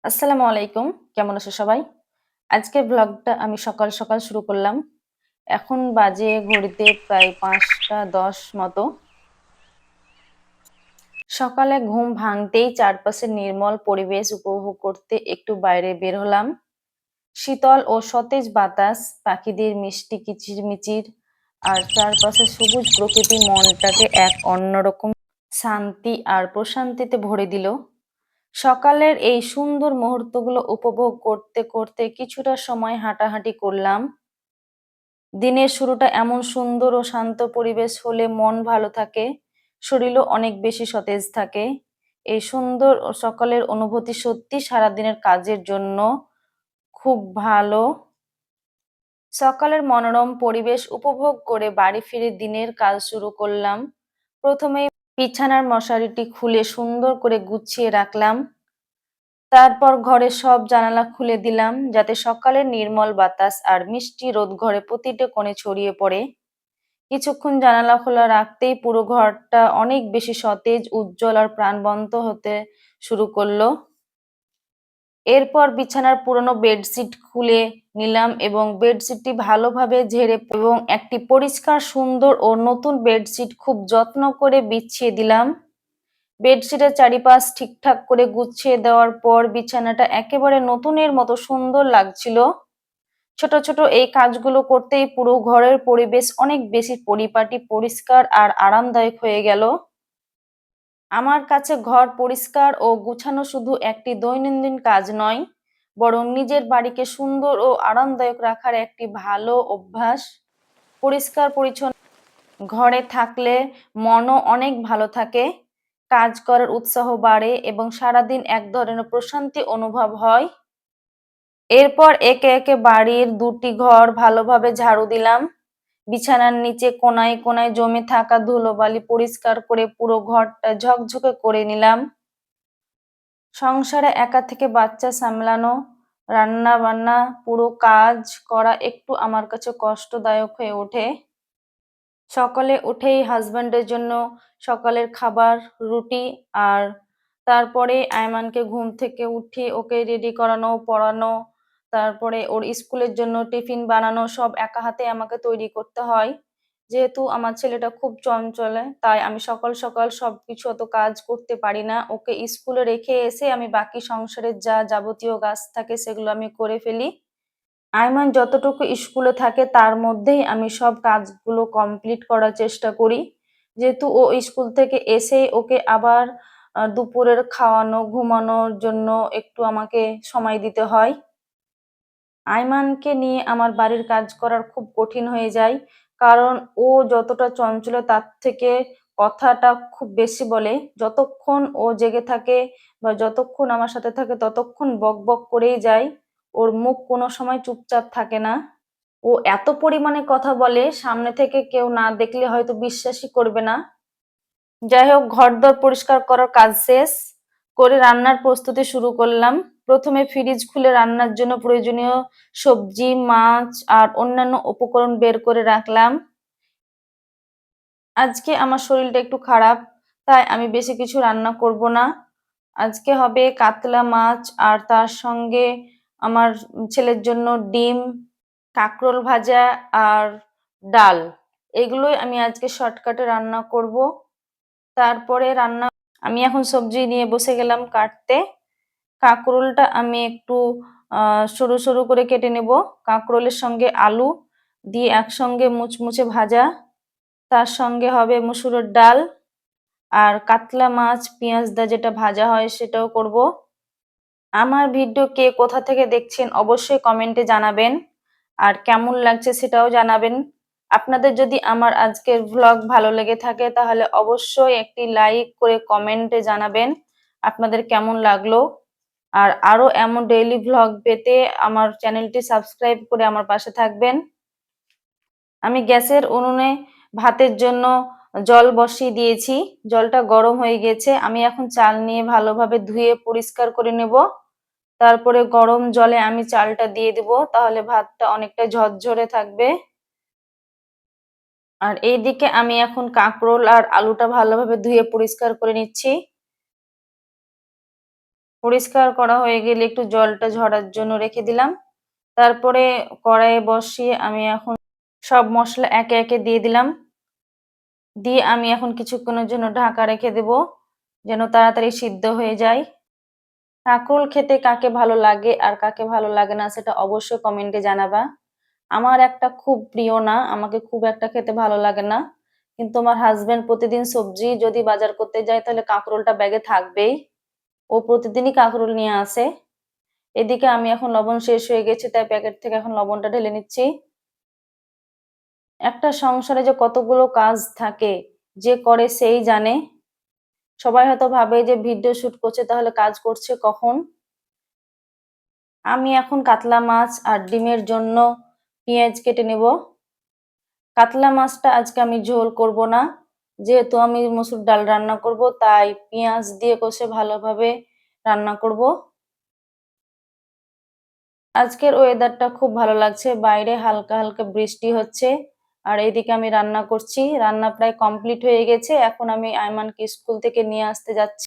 আসসালামু আলাইকুম। কেমন আছো সবাই? আজকের ভ্লগটা আমি সকাল, সকাল শুরু করলাম। এখন বাজে ঘড়িতে প্রায় ৫টা ১০ মতো। সকালে ঘুম ভাঙতেই চারপাশের নির্মল পরিবেশ উপভোগ করতে একটু বাইরে বের হলাম। শীতল ও সতেজ বাতাস, পাখিদের মিষ্টি কিচিরমিচির আর চারপাশে সবুজ প্রকৃতি মনটাকে এক অন্যরকম শান্তি আর প্রশান্তিতে ভরে দিল। সকালের এই সুন্দর মুহূর্তগুলো উপভোগ করতে করতে কিছুটা সময় হাঁটাহাঁটি করলাম। দিনের শুরুটা এমন সুন্দর ও শান্ত পরিবেশ হলে মন ভালো থাকে, শরীরও অনেক বেশি সতেজ থাকে। এই সুন্দর ও সকালের অনুভূতি সত্যি সারাদিনের কাজের জন্য খুব ভালো। সকালের মনোরম পরিবেশ উপভোগ করে বাড়ি ফিরে দিনের কাজ শুরু করলাম। প্রথমেই বিছানার মশারিটি খুলে সুন্দর করে গুছিয়ে রাখলাম। তারপর ঘরের সব জানালা খুলে দিলাম যাতে সকালের নির্মল বাতাস আর মিষ্টি রোদ ঘরে প্রতিটা কোণে ছড়িয়ে পড়ে। কিছুক্ষণ জানালা খোলা রাখতেই পুরো ঘরটা অনেক বেশি সতেজ, উজ্জ্বল আর প্রাণবন্ত হতে শুরু করলো। এরপর বিছানার পুরনো বেডশিট খুলে নিলাম এবং বেডশিটটি ভালোভাবে ঝেড়ে এবং একটি পরিষ্কার, সুন্দর ও নতুন বেডশিট খুব যত্ন করে বিছিয়ে দিলাম। বেডশিটের চারিপাশ ঠিকঠাক করে গুছিয়ে দেওয়ার পর বিছানাটা একেবারে নতুনের মতো সুন্দর লাগছিল। ছোট ছোট এই কাজগুলো করতেই পুরো ঘরের পরিবেশ অনেক বেশি পরিপাটি, পরিষ্কার আর আরামদায়ক হয়ে গেল। আমার কাছে ঘর পরিষ্কার ও গুছানো শুধু একটি দৈনন্দিন কাজ নয়, বরং নিজের বাড়িকে সুন্দর ও আরামদায়ক রাখার একটি ভালো অভ্যাস। পরিষ্কার পরিচ্ছন্ন ঘরে থাকলে মনও অনেক ভালো থাকে, কাজ করার উৎসাহ বাড়ে এবং সারাদিন এক ধরনের প্রশান্তি অনুভব হয়। এরপর একে একে বাড়ির ২টি ঘর ভালোভাবে ঝাড়ু দিলাম। বিছানার নিচে কোণায় কোণায় জমে থাকা ধুলোবালি পরিষ্কার করে পুরো ঘরটা ঝকঝকে করে নিলাম। সংসারে একা থেকে বাচ্চা সামলানো, রান্না-বান্না, পুরো কাজ করা একটু আমার কাছে কষ্টদায়ক হয়ে ওঠে। সকালে উঠেই হাসব্যান্ডের জন্য সকালের খাবার, রুটি আর তারপরে আয়মানকে ঘুম থেকে উঠিয়ে ওকে রেডি করানো, পড়ানো, তারপরে ওর স্কুলের জন্য টিফিন বানানো সব একা হাতে আমাকে তৈরি করতে হয়। যেহেতু আমার ছেলেটা খুব চঞ্চলে, তাই আমি সকাল সকাল সবকিছু অত কাজ করতে পারি না। ওকে স্কুলে রেখে এসে আমি বাকি সংসারের যা যাবতীয় কাজ থাকে সেগুলো আমি করে ফেলি। আয়মান যতটুকু স্কুলে থাকে তার মধ্যেই আমি সব কাজগুলো কমপ্লিট করার চেষ্টা করি। যেহেতু ও স্কুল থেকে এসেই ওকে আবার দুপুরের খাওয়ানো, ঘুমানোর জন্য একটু আমাকে সময় দিতে হয়। আয়মানকে নিয়ে আমার বাড়ির কাজ করার খুব কঠিন হয়ে যায়। কারণ ও যতটা চঞ্চল তার থেকে কথাটা খুব বেশি বলে। যতক্ষণ ও জেগে থাকে বা যতক্ষণ আমার সাথে থাকে ততক্ষণ বকবক করেই যায়। ওর মুখ কোনো সময় চুপচাপ থাকে না। ও এত পরিমাণে কথা বলে সামনে থেকে কেউ না দেখলে হয়তো বিশ্বাসই করবে না। যাই হোক ঘরদোর পরিষ্কার করার কাজ শেষ করে রান্নার প্রস্তুতি শুরু করলাম। প্রথমে ফ্রিজ খুলে রান্নার জন্য প্রয়োজনীয় সবজি, মাছ আর অন্যান্য উপকরণ বের করে রাখলাম। আজকে আমার শরীরটা একটু খারাপ, তাই আমি বেশি কিছু রান্না করব না। আজকে হবে কাতলা মাছ আর তার সঙ্গে আমার ছেলের জন্য ডিম, কাঁকরোল ভাজা আর ডাল। এগুলোই আমি আজকে শর্টকাটে রান্না করব। তারপরে আমি এখন সবজি নিয়ে বসে গেলাম কাটতে। কাঁকরোলটা আমি একটু সরু সরু করে কেটে নেব। কাঁকরোলের সঙ্গে আলু দিয়ে একসঙ্গে মুচমুচে ভাজা, তার সঙ্গে হবে মসুরের ডাল আর কাতলা মাছ পেঁয়াজ দিয়ে যেটা ভাজা হয় সেটাও করব। আমার ভিডিও কে কোথা থেকে দেখছেন অবশ্যই কমেন্টে জানাবেন আর কেমন লাগছে সেটাও জানাবেন। আপনাদের যদি আমার আজকের ভ্লগ ভালো লেগে থাকে তাহলে অবশ্যই একটি লাইক করে কমেন্টে জানাবেন আপনাদের কেমন লাগলো। আর আরো এমন ডেইলি ভ্লগ পেতে আমার চ্যানেলটি সাবস্ক্রাইব করে আমার পাশে থাকবেন। আমি গ্যাসের উনুনে ভাতের জন্য জল বসিয়ে দিয়েছি। জলটা গরম হয়ে গেছে। আমি এখন চাল নিয়ে ভালোভাবে ধুয়ে পরিষ্কার করে নেব। তারপরে গরম জলে আমি চালটা দিয়ে দিব, তাহলে ভাতটা অনেকটা ঝরঝরে থাকবে। আর এইদিকে আমি এখন কাঁকরোল আর আলুটা ভালোভাবে ধুয়ে পরিষ্কার করে নিচ্ছি। পরিষ্কার করা হয়ে গেলে একটু জলটা ঝরার জন্য রেখে দিলাম। তারপরে কড়াইয়ে বসিয়ে আমি এখন সব মসলা একে একে দিয়ে দিলাম। দিয়ে আমি এখন কিছুক্ষণের জন্য ঢাকা রেখে দেব, যেন তাড়াতাড়ি সিদ্ধ হয়ে যায়। কাঁকরোল খেতে কাকে ভালো লাগে আর কাকে ভালো লাগে না সেটা অবশ্যই কমেন্টে জানাবা। আমার একটা খুব প্রিয় না, আমাকে খুব একটা খেতে ভালো লাগে না। কিন্তু আমার হাসব্যান্ড প্রতিদিন সবজি যদি বাজার করতে যায় তাহলে কাঁকরোলটা ব্যাগে থাকবেই। ও প্রতিদিনই কাঁকরোল নিয়ে আসে। এদিকে আমি এখন লবণ শেষ হয়ে গেছে তাই প্যাকেট থেকে এখন লবণটা ঢেলে নিচ্ছি। একটা সংসারে যে কতগুলো কাজ থাকে, যে করে সেই জানে। সবাই হয়তো ভাবে যে ভিডিও শুট করছে তাহলে কাজ করছে কখন। আমি এখন কাতলা মাছ আর ডিমের জন্য পেঁয়াজ কেটে নেব। কাতলা মাছটা আজকে আমি ঝোল করব না, যেহেতু আমি মসুর ডাল রান্না করব তাই পেঁয়াজ দিয়ে কষে ভালোভাবে রান্না করব। আজকের ওয়েদারটা খুব ভালো লাগছে, বাইরে হালকা হালকা বৃষ্টি হচ্ছে। আর এইদিকে আমি রান্না করছি, রান্না প্রায় কমপ্লিট হয়ে গেছে। এখন আমি আয়মানকে স্কুল থেকে নিয়ে আসতে যাচ্ছি।